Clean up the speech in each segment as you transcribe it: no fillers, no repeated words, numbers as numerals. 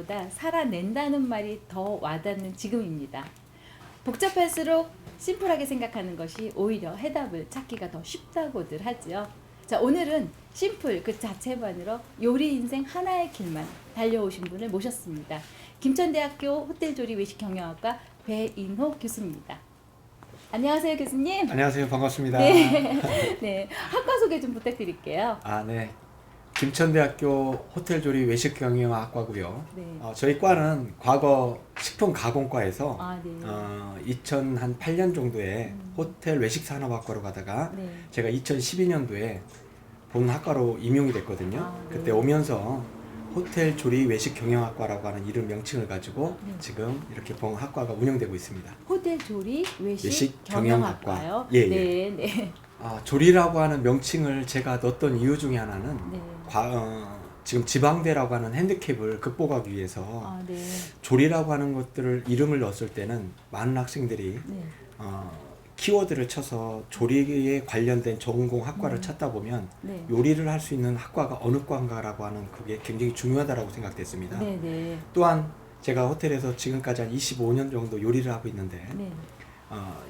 것보다 살아낸다는 말이 더 와닿는 지금입니다. 복잡할수록 심플하게 생각하는 것이 오히려 해답을 찾기가 더 쉽다고들 하지요. 자, 오늘은 심플 그 자체만으로 요리 인생 하나의 길만 달려오신 분을 모셨습니다. 김천대학교 호텔조리 외식경영학과 배인호 교수입니다. 안녕하세요, 교수님. 안녕하세요. 반갑습니다. 네. 네. 학과 소개 좀 부탁드릴게요. 네. 김천대학교 호텔조리 외식경영학과고요. 네. 저희 과는 과거 식품가공과에서 네. 2008년 정도에 호텔 외식산업학과로 가다가 네. 제가 2012년도에 본 학과로 임용이 됐거든요. 네. 그때 오면서 호텔조리 외식경영학과라고 하는 이름 명칭을 가지고 네. 지금 이렇게 본 학과가 운영되고 있습니다. 호텔조리 외식경영학과. 외식경영학과요. 예, 네, 네. 조리라고 하는 명칭을 제가 넣었던 이유 중에 하나는 네. 지금 지방대라고 하는 핸디캡을 극복하기 위해서 네. 조리라고 하는 것들을 이름을 넣었을 때는 많은 학생들이 네. 키워드를 쳐서 조리에 관련된 전공 학과를 찾다 보면 네. 요리를 할 수 있는 학과가 어느 과인가라고 하는 그게 굉장히 중요하다고 생각됐습니다. 네, 네. 또한 제가 호텔에서 지금까지 한 25년 정도 요리를 하고 있는데 네.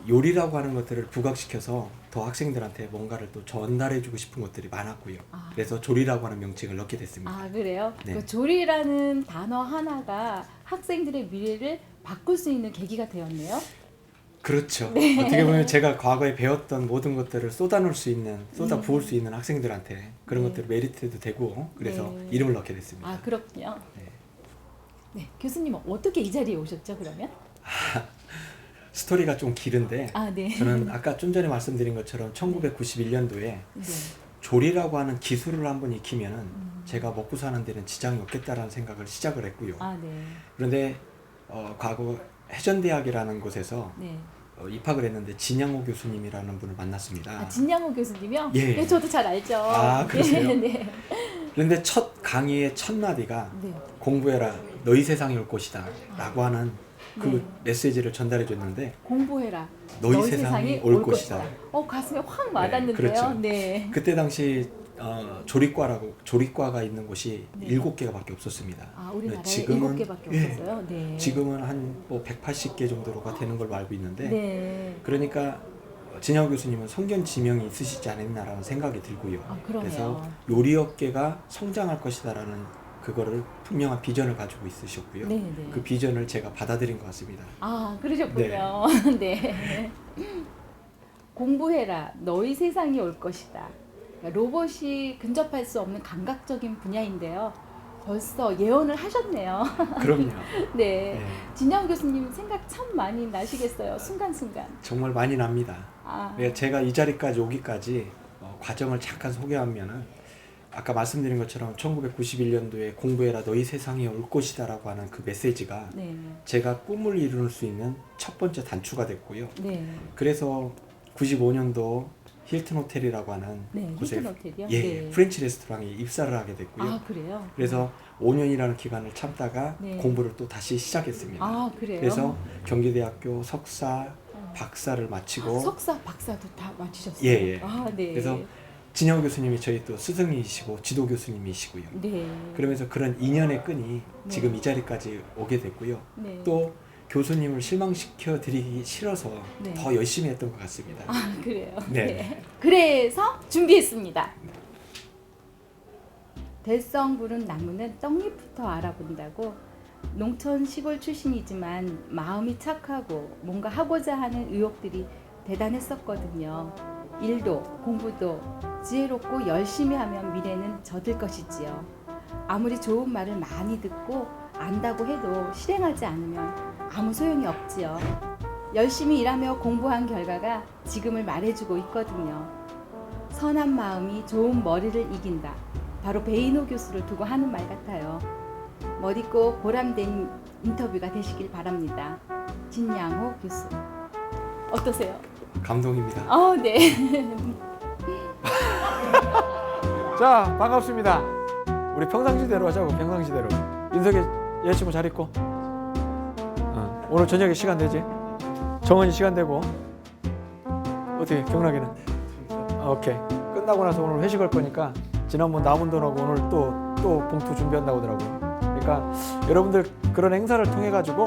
요리라고 하는 것들을 부각시켜서 더 학생들한테 뭔가를 또 전달해주고 싶은 것들이 많았고요. 그래서 조리라고 하는 명칭을 넣게 됐습니다. 그래요? 네. 그 조리라는 단어 하나가 학생들의 미래를 바꿀 수 있는 계기가 되었네요. 그렇죠. 어떻게 보면 제가 과거에 배웠던 모든 것들을 쏟아놓을 수 있는, 쏟아 부을 수 있는 학생들한테 그런 네. 것들을 메리트도 되고 그래서 네. 이름을 넣게 됐습니다. 그렇군요. 네. 네, 교수님은 어떻게 이 자리에 오셨죠, 그러면? 스토리가 좀 길은데 네. 저는 아까 좀 전에 말씀드린 것처럼 1991년도에 네. 조리라고 하는 기술을 한번 익히면은 제가 먹고 사는 데는 지장이 없겠다라는 생각을 시작을 했고요. 네. 그런데 과거 해전대학이라는 곳에서 네. 입학을 했는데 진양호 교수님이라는 분을 만났습니다. 진양호 교수님이요? 예. 네, 저도 잘 알죠. 그러세요? 네, 네. 그런데 첫 강의의 첫 마디가 네. 공부해라, 너희 세상이 올 것이다 라고 하는 그 네. 메시지를 전달해 줬는데 공부해라. 너희 세상이 올 것이다. 가슴에 확 와닿는데요. 그렇죠. 네. 그때 당시 조리과가 있는 곳이 네. 7개가 밖에 없었습니다. 우리나라에 지금은 7개밖에 없었어요. 네. 지금은 한 180개 정도가 되는 걸로 알고 있는데 네. 그러니까 진양호 교수님은 성견지명이 있으시지 않았나라는 생각이 들고요. 그러네요. 그래서 요리업계가 성장할 것이다라는 그거를 분명한 비전을 가지고 있으셨고요. 네, 네. 그 비전을 제가 받아들인 것 같습니다. 그러셨군요. 네. 공부해라. 너희 세상이 올 것이다. 그러니까 로봇이 근접할 수 없는 감각적인 분야인데요. 벌써 예언을 하셨네요. 그럼요. 네. 네. 진양 교수님 생각 참 많이 나시겠어요. 순간순간. 정말 많이 납니다. 제가 이 자리까지 오기까지 과정을 잠깐 소개하면은 아까 말씀드린 것처럼 1991년도에 공부해라 너희 세상이 올 것이다라고 하는 그 메시지가 네. 제가 꿈을 이룰 수 있는 첫 번째 단추가 됐고요. 네. 그래서 95년도 힐튼 호텔이라고 하는 곳에 힐튼 호텔이요? 네. 프렌치 레스토랑에 입사를 하게 됐고요. 그래요? 그래서 5년이라는 기간을 참다가 네. 공부를 또 다시 시작했습니다. 그래요? 그래서 경기대학교 석사, 박사를 마치고 석사, 박사도 다 마치셨어요? 예. 네. 그래서 진양호 교수님이 저희 또 스승이시고 지도 교수님이시고요. 네. 그러면서 그런 인연의 끈이 네. 지금 이 자리까지 오게 됐고요. 네. 또 교수님을 실망시켜 드리기 싫어서 네. 더 열심히 했던 것 같습니다. 그래요? 네. 그래서 준비했습니다. 될성 부른 나무는 떡잎부터 알아본다고. 농촌 시골 출신이지만 마음이 착하고 뭔가 하고자 하는 의욕들이 대단했었거든요. 일도 공부도 지혜롭고 열심히 하면 미래는 젖을 것이지요. 아무리 좋은 말을 많이 듣고 안다고 해도 실행하지 않으면 아무 소용이 없지요. 열심히 일하며 공부한 결과가 지금을 말해주고 있거든요. 선한 마음이 좋은 머리를 이긴다. 바로 배인호 교수를 두고 하는 말 같아요. 멋있고 보람된 인터뷰가 되시길 바랍니다. 진양호 교수. 어떠세요? 감동입니다. 네. 자, 반갑습니다. 우리 평상시대로 하자고. 평상시대로. 인석이 여자친구 잘 있고. 오늘 저녁에 시간 되지? 정원이 시간 되고. 어떻게 경락이는? 오케이. 끝나고 나서 오늘 회식할 거니까 지난번 남은 돈하고 오늘 또 봉투 준비한다고 하더라고요. 그러니까 그러니까 여러분들 그런 행사를 통해 가지고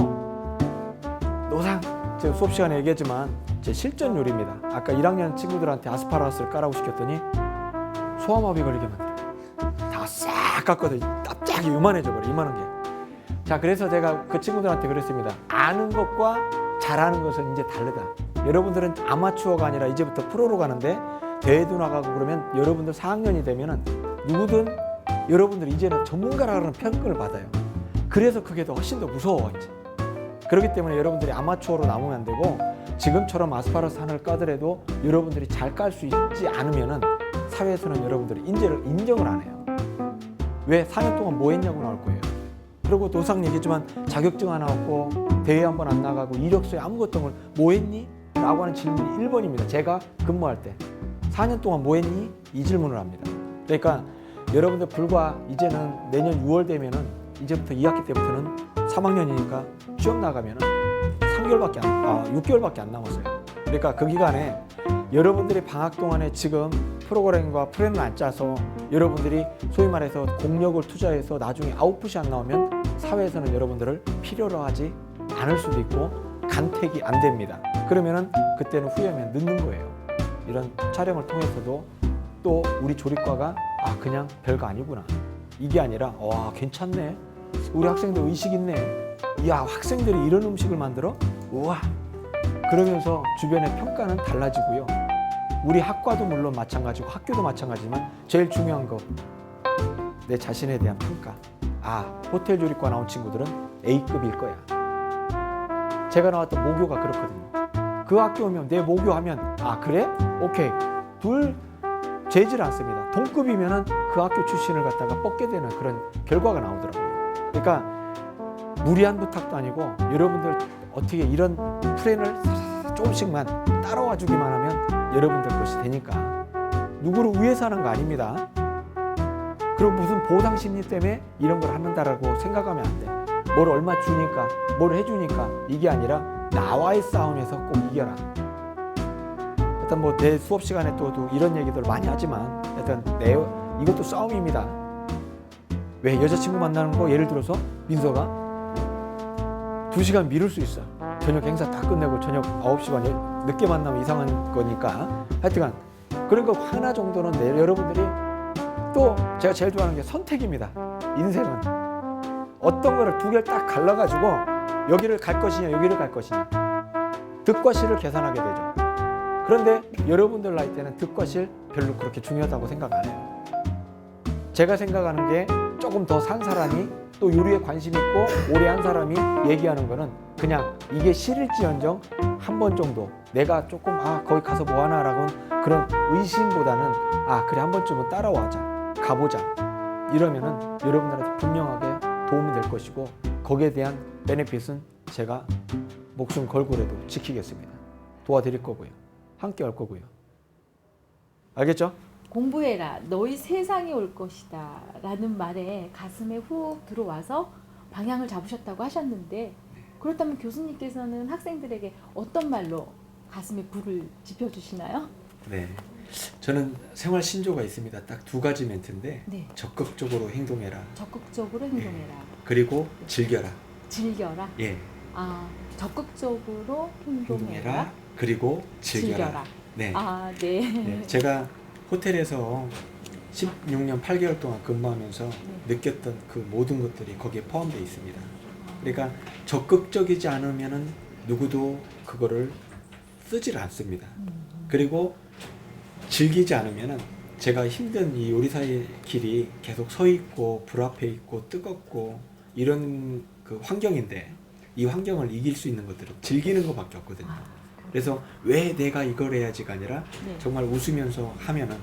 노상 제가 수업 시간에 얘기했지만 제 실전 요리입니다. 아까 1학년 친구들한테 아스파라거스를 까라고 시켰더니 소화마비 걸리게 만들어요. 다 싹 깠거든요. 납작이 요만해져 버려. 이만한 게. 자, 그래서 제가 그 친구들한테 그랬습니다. 아는 것과 잘하는 것은 이제 다르다. 여러분들은 아마추어가 아니라 이제부터 프로로 가는데 대회도 나가고 그러면 여러분들 4학년이 되면은 누구든 여러분들 이제는 전문가라는 평가를 받아요. 그래서 그게 더 훨씬 더 무서워 이제. 그렇기 때문에 여러분들이 아마추어로 남으면 안 되고 지금처럼 아스파라거스 하나를 까더라도 여러분들이 잘 깔 수 있지 않으면은 사회에서는 여러분들이 인정을 안 해요. 왜 4년 동안 뭐 했냐고 나올 거예요. 그리고 도상 얘기했지만 자격증 하나 없고 대회 한 번 안 나가고 이력서에 아무것도 없는 뭐 했니? 라고 하는 질문이 1번입니다. 제가 근무할 때 4년 동안 뭐 했니? 이 질문을 합니다. 그러니까 여러분들 불과 이제는 내년 6월 되면은 이제부터 2학기 때부터는 3학년이니까 시험 나가면은 6개월밖에 안 남았어요. 그러니까 그 기간에 여러분들이 방학 동안에 지금 프로그램과 플랜을 안 짜서 여러분들이 소위 말해서 공력을 투자해서 나중에 아웃풋이 안 나오면 사회에서는 여러분들을 필요로 하지 않을 수도 있고 간택이 안 됩니다. 그러면은 그때는 후회하면 늦는 거예요. 이런 촬영을 통해서도 또 우리 조리과가 그냥 별거 아니구나. 이게 아니라 와 괜찮네. 우리 학생들 의식 있네. 야 학생들이 이런 음식을 만들어? 우와. 그러면서 주변의 평가는 달라지고요. 우리 학과도 물론 마찬가지고 학교도 마찬가지지만 제일 중요한 거 내 자신에 대한 평가. 호텔 조리과 나온 친구들은 A급일 거야. 제가 나왔던 모교가 그렇거든요. 그 학교 오면 내 모교하면 그래? 오케이. 둘 재질 않습니다. 동급이면은 그 학교 출신을 갖다가 뽑게 되는 그런 결과가 나오더라고요. 그러니까 무리한 부탁도 아니고 여러분들 어떻게 이런 플랜을 조금씩만 따라와 주기만 하면 여러분들 것이 되니까 누구를 위해서 하는 거 아닙니다. 그리고 무슨 보상 심리 때문에 이런 걸 한다라고 생각하면 안 돼. 뭘 얼마 주니까 뭘 해주니까 이게 아니라 나와의 싸움에서 꼭 이겨라. 일단 뭐 내 수업 시간에 또 이런 얘기들 많이 하지만 일단 이것도 싸움입니다. 왜 여자친구 만나는 거 예를 들어서 민서가 2시간 미룰 수 있어. 저녁 행사 다 끝내고 저녁 9시 반에 늦게 만나면 이상한 거니까 하여튼간 그런 거 하나 정도는 여러분들이 또 제가 제일 좋아하는 게 선택입니다. 인생은 어떤 거를 두 개를 딱 갈라가지고 여기를 갈 것이냐 여기를 갈 것이냐 득과 실을 계산하게 되죠. 그런데 여러분들 나이 때는 득과 실 별로 그렇게 중요하다고 생각 안 해요. 제가 생각하는 게 조금 더 산 사람이 또 요리에 관심 있고 오래 한 사람이 얘기하는 거는 그냥 이게 실일지언정 한 번 정도 내가 조금 거기 가서 뭐 하나라고 그런 의심보다는 그래 한 번쯤은 따라와자 가보자 이러면은 여러분들한테 분명하게 도움이 될 것이고 거기에 대한 베네핏은 제가 목숨 걸고라도 지키겠습니다. 도와드릴 거고요. 함께 할 거고요. 알겠죠? 공부해라. 너희 세상이 올 것이다. 라는 말에 가슴에 훅 들어와서 방향을 잡으셨다고 하셨는데 그렇다면 교수님께서는 학생들에게 어떤 말로 가슴에 불을 지펴주시나요? 네. 저는 생활 신조가 있습니다. 딱 2가지 멘트인데 네. 적극적으로 행동해라. 적극적으로 행동해라. 그리고 즐겨라. 즐겨라. 예. 적극적으로 행동해라. 그리고 즐겨라. 네. 네. 네. 제가 호텔에서 16년 8개월 동안 근무하면서 느꼈던 그 모든 것들이 거기에 포함되어 있습니다. 그러니까 적극적이지 않으면은 누구도 그거를 쓰질 않습니다. 그리고 즐기지 않으면은 제가 힘든 이 요리사의 길이 계속 서 있고 불 앞에 있고 뜨겁고 이런 그 환경인데 이 환경을 이길 수 있는 것들은 즐기는 것밖에 없거든요. 그래서 왜 내가 이걸 해야지가 아니라 정말 웃으면서 하면은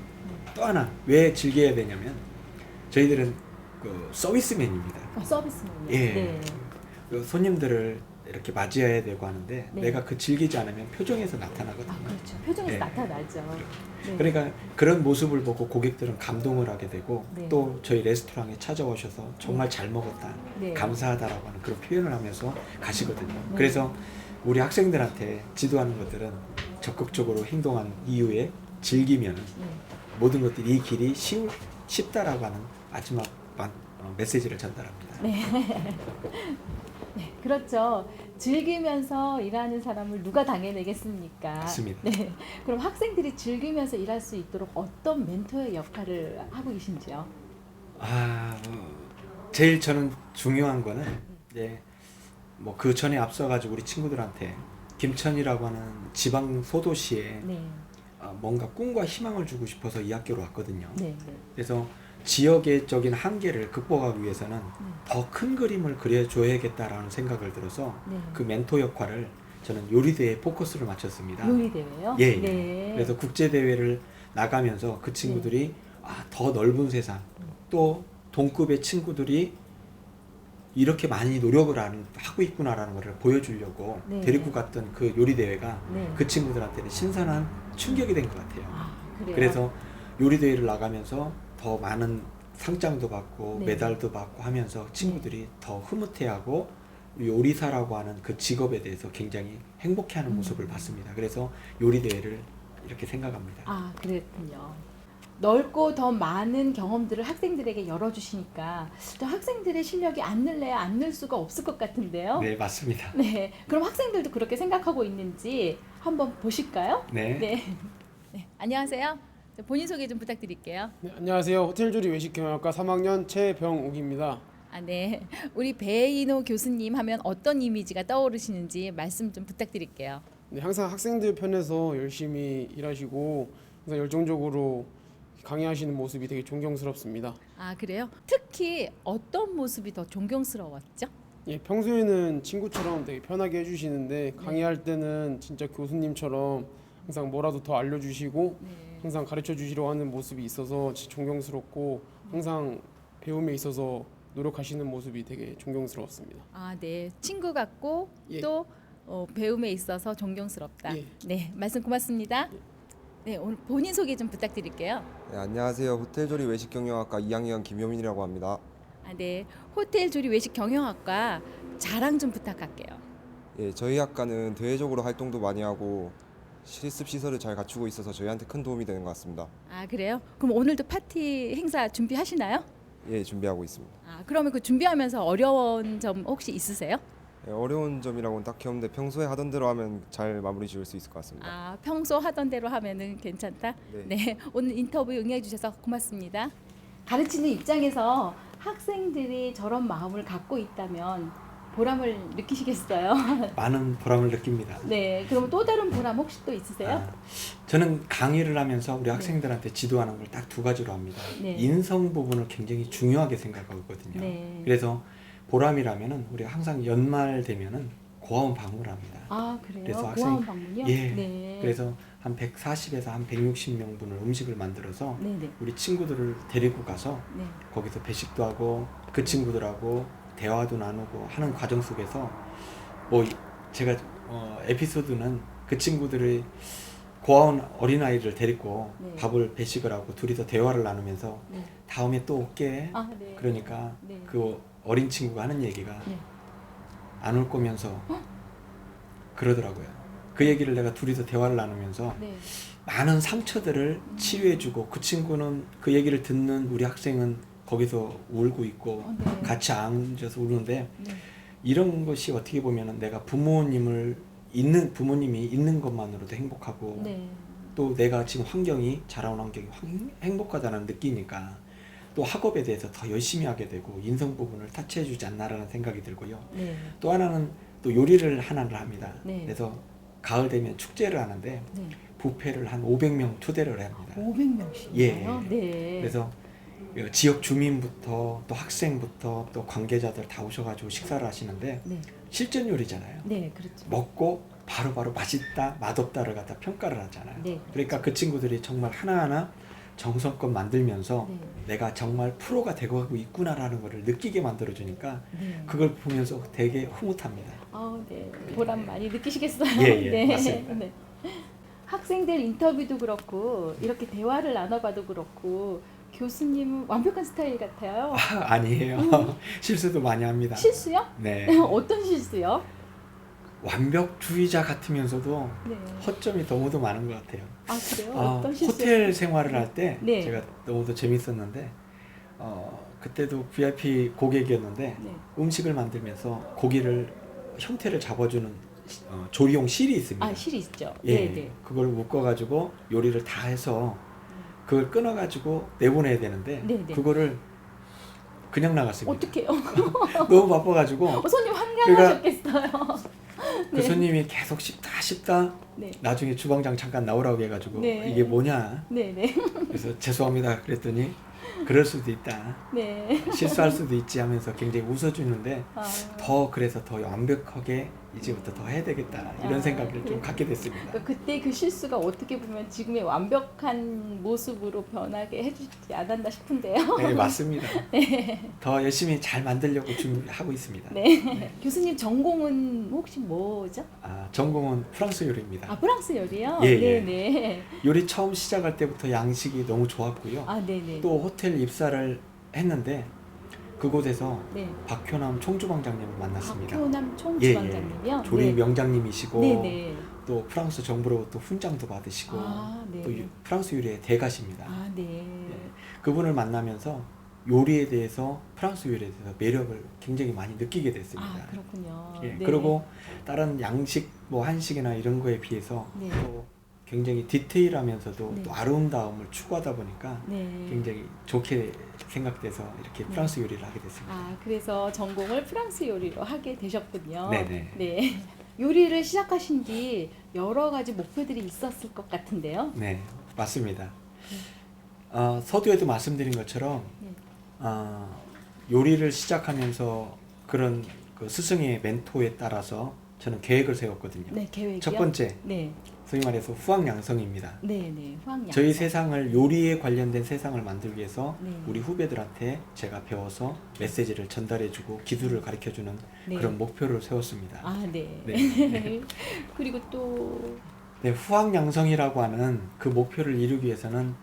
또 하나 왜 즐겨야 되냐면 저희들은 그 서비스맨입니다. 서비스맨. 예. 그 손님들을 이렇게 맞이해야 되고 하는데 내가 그 즐기지 않으면 표정에서 나타나거든요. 그렇죠. 표정에서 나타나죠. 그러니까 그런 모습을 보고 고객들은 감동을 하게 되고 또 저희 레스토랑에 찾아오셔서 정말 잘 먹었다, 감사하다라고 하는 그런 표현을 하면서 가시거든요. 그래서 우리 학생들한테 지도하는 것들은 적극적으로 행동한 이후에 즐기면 모든 것들이 이 길이 쉽다라고 하는 마지막 메시지를 전달합니다. 네. 네, 그렇죠. 즐기면서 일하는 사람을 누가 당해내겠습니까? 맞습니다. 네. 그럼 학생들이 즐기면서 일할 수 있도록 어떤 멘토의 역할을 하고 계신지요? 제일 저는 중요한 거는 뭐 그 전에 앞서가지고 우리 친구들한테 김천이라고 하는 지방 소도시에 네. 뭔가 꿈과 희망을 주고 싶어서 이 학교로 왔거든요. 네. 네. 그래서 지역의적인 한계를 극복하기 위해서는 더 큰 그림을 그려줘야겠다라는 생각을 들어서 네. 그 멘토 역할을 저는 요리대회에 포커스를 맞췄습니다. 요리대회요? 예. 네. 그래서 국제대회를 나가면서 그 친구들이 더 넓은 세상, 또 동급의 친구들이 이렇게 많이 노력을 하고 있구나라는 것을 보여주려고 네. 데리고 갔던 그 요리대회가 네. 그 친구들한테는 신선한 충격이 된 것 같아요. 그래요? 그래서 요리대회를 나가면서 더 많은 상장도 받고 네. 메달도 받고 하면서 친구들이 더 흐뭇해하고 요리사라고 하는 그 직업에 대해서 굉장히 행복해하는 모습을 봤습니다. 그래서 요리대회를 이렇게 생각합니다. 그랬군요. 넓고 더 많은 경험들을 학생들에게 열어주시니까 또 학생들의 실력이 안 늘래야 안 늘 수가 없을 것 같은데요. 네, 맞습니다. 네, 그럼 학생들도 그렇게 생각하고 있는지 한번 보실까요? 네. 네, 안녕하세요. 본인 소개 좀 부탁드릴게요. 네, 안녕하세요. 호텔조리 외식경영학과 3학년 최병욱입니다. 네, 우리 배인호 교수님 하면 어떤 이미지가 떠오르시는지 말씀 좀 부탁드릴게요. 네, 항상 학생들 편에서 열심히 일하시고 항상 열정적으로 강의하시는 모습이 되게 존경스럽습니다. 그래요? 특히 어떤 모습이 더 존경스러웠죠? 예, 평소에는 친구처럼 되게 편하게 해주시는데 강의할 때는 진짜 교수님처럼 항상 뭐라도 더 알려주시고 항상 가르쳐 주시려고 하는 모습이 있어서 진짜 존경스럽고 항상 배움에 있어서 노력하시는 모습이 되게 존경스러웠습니다. 네, 친구 같고 예. 또 배움에 있어서 존경스럽다. 예. 네, 말씀 고맙습니다. 네, 오늘 본인 소개 좀 부탁드릴게요. 네, 안녕하세요. 호텔조리 외식경영학과 2학년 김효민이라고 합니다. 네, 호텔 조리 외식 경영학과 자랑 좀 부탁할게요. 예, 저희 학과는 대외적으로 활동도 많이 하고 실습 시설을 잘 갖추고 있어서 저희한테 큰 도움이 되는 것 같습니다. 그래요? 그럼 오늘도 파티 행사 준비하시나요? 예, 준비하고 있습니다. 그러면 그 준비하면서 어려운 점 혹시 있으세요? 예, 어려운 점이라고는 딱히 없는데 평소에 하던 대로 하면 잘 마무리 지을 수 있을 것 같습니다. 평소 하던 대로 하면은 괜찮다. 네. 오늘 인터뷰 응해 주셔서 고맙습니다. 가르치는 입장에서 학생들이 저런 마음을 갖고 있다면 보람을 느끼시겠어요? 많은 보람을 느낍니다. 네. 그럼 또 다른 보람 혹시 또 있으세요? 저는 강의를 하면서 우리 학생들한테 지도하는 걸 딱 두 가지로 합니다. 네. 인성 부분을 굉장히 중요하게 생각하거든요. 네. 그래서 보람이라면은 우리가 항상 연말 되면은 고아원 방문을 합니다. 그래요? 그래서 고아원 학생- 방문이요? 예. 네. 그래서 한 140에서 한 160명분을 음식을 만들어서 네네. 우리 친구들을 데리고 가서 네. 거기서 배식도 하고 그 친구들하고 대화도 나누고 하는 과정 속에서 뭐 제가 에피소드는 그 친구들이 고아원 어린아이를 데리고 네. 밥을 배식을 하고 둘이서 대화를 나누면서 네. 다음에 또 올게. 네. 그러니까 네. 그 어린 친구가 하는 얘기가 네. 안 올 거면서 그러더라고요. 그 얘기를 내가 둘이서 대화를 나누면서 네. 많은 상처들을 치유해주고 그 친구는 그 얘기를 듣는 우리 학생은 거기서 울고 있고 네. 같이 앉아서 우는데 네. 이런 것이 어떻게 보면은 내가 부모님이 있는 것만으로도 행복하고 네. 또 내가 지금 자라온 환경이 행복하다는 느끼니까 또 학업에 대해서 더 열심히 하게 되고 인성 부분을 타치해주지 않나라는 생각이 들고요. 네. 또 하나는 또 요리를 하나를 합니다. 네. 그래서 가을 되면 축제를 하는데 네. 뷔페를 한 500명 초대를 합니다. 500명씩이요? 예. 네. 그래서 지역 주민부터 또 학생부터 또 관계자들 다 오셔가지고 식사를 하시는데 네. 실전 요리잖아요. 네, 그렇죠. 먹고 바로바로 맛있다, 맛없다를 갖다 평가를 하잖아요. 네. 그러니까 그 친구들이 정말 하나하나 정성껏 만들면서 네. 내가 정말 프로가 되고 있구나라는 것을 느끼게 만들어주니까 네. 그걸 보면서 되게 흐뭇합니다. 네. 보람 많이 느끼시겠어요? 예, 네. 맞습니다. 네. 학생들 인터뷰도 그렇고 이렇게 대화를 나눠봐도 그렇고 교수님은 완벽한 스타일 같아요. 아니에요. 실수도 많이 합니다. 실수요? 네. 어떤 실수요? 완벽주의자 같으면서도 네. 허점이 너무도 많은 것 같아요. 그래요? 어떤 실수? 호텔 생활을 할 때 네. 제가 너무도 재밌었는데 그때도 VIP 고객이었는데 네. 음식을 만들면서 고기를 형태를 잡아주는 조리용 실이 있습니다. 아, 실이 있죠. 예, 네, 네. 그걸 묶어가지고 요리를 다 해서 그걸 끊어가지고 내보내야 되는데 네, 네. 그거를 그냥 나갔습니다. 어떡해요? 너무 바빠가지고 손님 황량하셨겠어요. 그 손님이 계속 씹다 네. 나중에 주방장 잠깐 나오라고 해가지고 네. 이게 뭐냐 네, 네. 그래서 죄송합니다 그랬더니 그럴 수도 있다 네. 실수할 수도 있지 하면서 굉장히 웃어주는데 아, 더 그래서 더 완벽하게 이제부터 더 해야 되겠다 이런 아, 생각을 좀 그래요? 갖게 됐습니다. 그러니까 그때 그 실수가 어떻게 보면 지금의 완벽한 모습으로 변하게 해주지 않았나 싶은데요. 네 맞습니다. 더 열심히 잘 만들려고 준비하고 있습니다. 네. 교수님 전공은 혹시 뭐죠? 전공은 프랑스 요리입니다. 아, 프랑스 요리요? 예, 네, 예. 네. 요리 처음 시작할 때부터 양식이 너무 좋았고요. 아, 네, 네. 또 호텔 입사를 했는데 그곳에서 네. 박효남 총주방장님을 만났습니다. 박효남 총주방장님이요? 조리 네. 명장님이시고 네, 네. 또 프랑스 정부로부터 훈장도 받으시고 아, 네. 또 프랑스 요리의 대가십니다. 아, 네. 그분을 만나면서 요리에 대해서 프랑스 요리에 대해서 매력을 굉장히 많이 느끼게 됐습니다. 아, 그렇군요. 예, 네. 그리고 다른 양식 뭐 한식이나 이런 거에 비해서 네. 또 굉장히 디테일하면서도 네. 또 아름다움을 추구하다 보니까 네. 굉장히 좋게 생각돼서 이렇게 네. 프랑스 요리를 하게 됐습니다. 아, 그래서 전공을 프랑스 요리로 하게 되셨군요. 네네. 네. 요리를 시작하신 뒤 여러 가지 목표들이 있었을 것 같은데요. 네, 맞습니다. 서두에도 말씀드린 것처럼 네. 요리를 시작하면서 그런 그 스승의 멘토에 따라서 저는 계획을 세웠거든요. 네, 계획이요. 첫 번째, 네. 소위 말해서 후학양성입니다. 네, 네. 후학양. 저희 세상을 요리에 관련된 세상을 만들기 위해서 네. 우리 후배들한테 제가 배워서 메시지를 전달해주고 기술을 가르쳐주는 네. 그런 목표를 세웠습니다. 아, 네. 네. 그리고 또 네, 후학양성이라고 하는 그 목표를 이루기 위해서는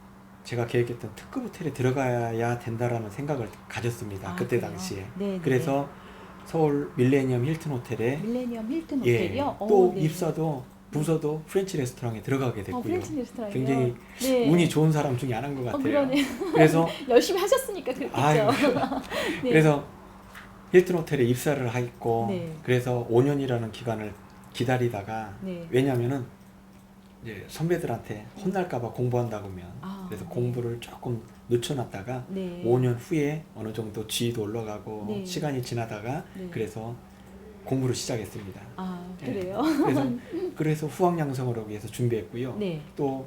제가 계획했던 특급 호텔에 들어가야 된다라는 생각을 가졌습니다. 아, 그때 그래요? 당시에. 네, 그래서 서울 밀레니엄 힐튼 호텔에 밀레니엄 힐튼 예, 호텔이요. 또 네. 입사도 부서도 프렌치 레스토랑에 들어가게 됐고요. 프렌치 레스토랑이요. 굉장히 네. 운이 좋은 사람 중에 하나인 것 같아요. 그러네요. 그래서 열심히 하셨으니까 그렇겠죠. 아유, 네. 그래서 힐튼 호텔에 입사를 했고 네. 그래서 5년이라는 기간을 기다리다가 네. 왜냐하면은 이제 선배들한테 혼날까봐 공부한다고 하면 아, 그래서 네. 공부를 조금 늦춰놨다가 네. 5년 5년 후에 어느 정도 지위도 올라가고 네. 시간이 지나다가 네. 그래서 공부를 시작했습니다. 아, 예. 그래요. 그래서 후학양성을 하기 위해서 준비했고요. 네. 또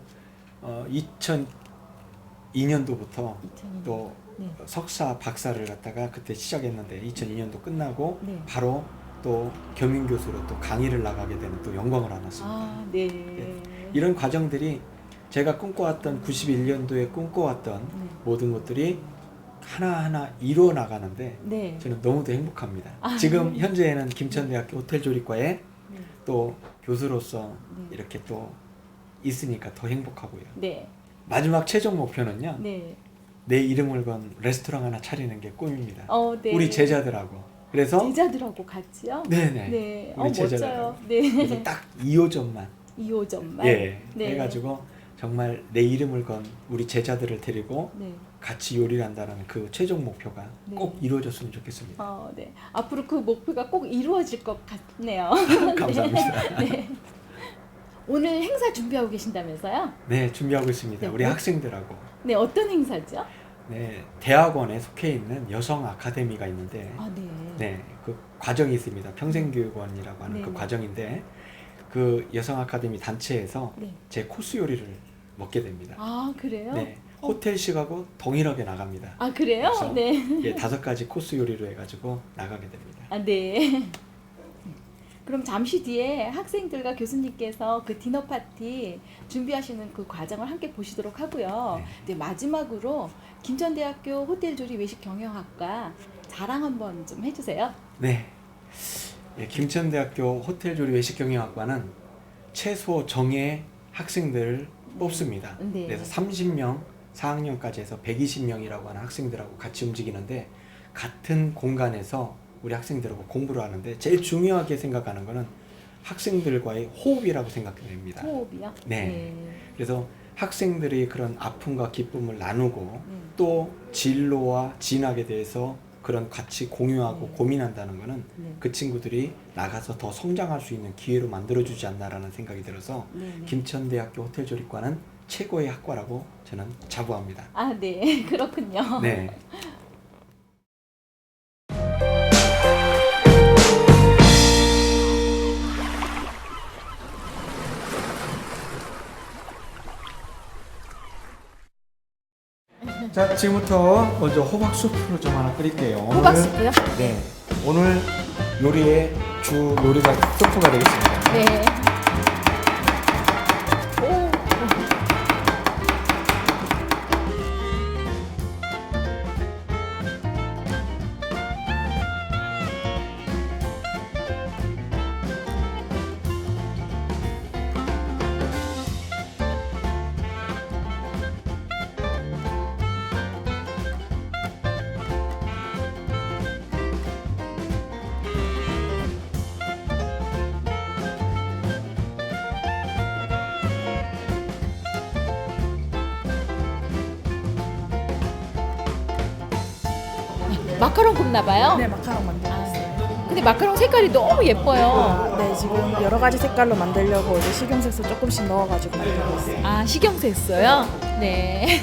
2002년도부터 2002년. 또 네. 석사 박사를 갖다가 그때 시작했는데 2002년도 끝나고 네. 바로 또 겸임교수로 또 강의를 나가게 되는 또 영광을 안았습니다. 아, 네. 이런 과정들이 제가 꿈꿔왔던 91년도에 꿈꿔왔던 네. 모든 것들이 하나하나 이루어 나가는데 네. 저는 너무도 행복합니다. 아, 지금 현재는 김천대학교 호텔조리과에 네. 또 교수로서 네. 이렇게 또 있으니까 더 행복하고요. 네. 마지막 최종 목표는요. 네. 내 이름을 건 레스토랑 하나 차리는 게 꿈입니다. 네. 우리 제자들하고. 그래서 제자들하고 같이요? 네네. 네. 우리 멋져요. 제자들하고. 네. 그래서 딱 2호점만 2호점만. 예, 네. 해가지고 정말 내 이름을 건 우리 제자들을 데리고 네. 같이 요리를 한다는 그 최종 목표가 네. 꼭 이루어졌으면 좋겠습니다. 네. 앞으로 그 목표가 꼭 이루어질 것 같네요. 감사합니다. 네. 오늘 행사 준비하고 계신다면서요? 네, 준비하고 있습니다. 네, 우리 뭐- 학생들하고. 네, 어떤 행사죠? 네, 대학원에 속해 있는 여성 아카데미가 있는데, 아, 네. 네, 그 과정이 있습니다. 평생교육원이라고 하는 그 네. 과정인데, 그 여성 아카데미 단체에서 네. 제 코스 요리를 먹게 됩니다. 아, 그래요? 네, 호텔식하고 동일하게 나갑니다. 아, 그래요? 그래서 네. 예, 5가지 코스 요리로 해가지고 나가게 됩니다. 아, 네. 그럼 잠시 뒤에 학생들과 교수님께서 그 디너 파티 준비하시는 그 과정을 함께 보시도록 하고요. 네, 마지막으로 김천대학교 호텔조리 외식경영학과 자랑 한번 좀 해주세요. 네, 예, 김천대학교 호텔조리 외식경영학과는 최소 정예 학생들을 뽑습니다. 네. 그래서 30명, 4학년까지 해서 120명이라고 하는 학생들하고 같이 움직이는데 같은 공간에서 우리 학생들하고 공부를 하는데 제일 중요하게 생각하는 거는 학생들과의 호흡이라고 생각됩니다. 호흡이요? 네. 그래서 학생들이 그런 아픔과 기쁨을 나누고 네. 또 진로와 진학에 대해서 그런 같이 공유하고 네. 고민한다는 것은 네. 그 친구들이 나가서 더 성장할 수 있는 기회로 만들어주지 않나라는 생각이 들어서 네, 네. 김천대학교 호텔조리과는 최고의 학과라고 저는 자부합니다. 아, 네. 그렇군요. 네. 자, 지금부터 먼저 호박 수프를 좀 하나 끓일게요. 호박 수프요? 네. 오늘 요리의 주 요리가 수프가 되겠습니다. 네. 오. 마카롱 굽나 봐요? 네, 마카롱 만들고 있어요. 근데 마카롱 색깔이 너무 예뻐요. 네, 지금 여러 가지 색깔로 만들려고 이제 식용색소 조금씩 넣어가지고 만들고 있어요. 아, 식용색 했어요? 네.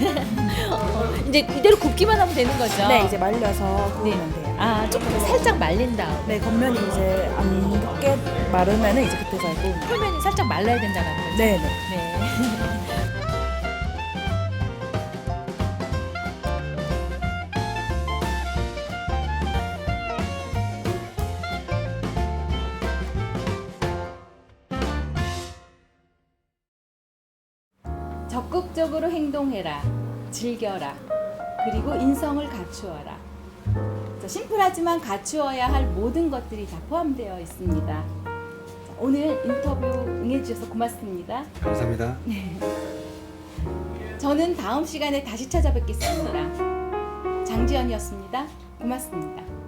이제 이대로 굽기만 하면 되는 거죠? 네, 이제 말려서 구우면 돼요. 아, 조금 살짝 말린 다음. 네, 겉면이 이제 안 붙게 마르면은 이제 그때 잘 구우면 돼요. 표면이 살짝 말라야 된다는 거죠? 네, 네. 네. 적극적으로 행동해라. 즐겨라. 그리고 인성을 갖추어라. 자, 심플하지만 갖추어야 할 모든 것들이 다 포함되어 있습니다. 자, 오늘 인터뷰 응해주셔서 고맙습니다. 감사합니다. 저는 다음 시간에 다시 찾아뵙겠습니다. 장지연이었습니다. 고맙습니다.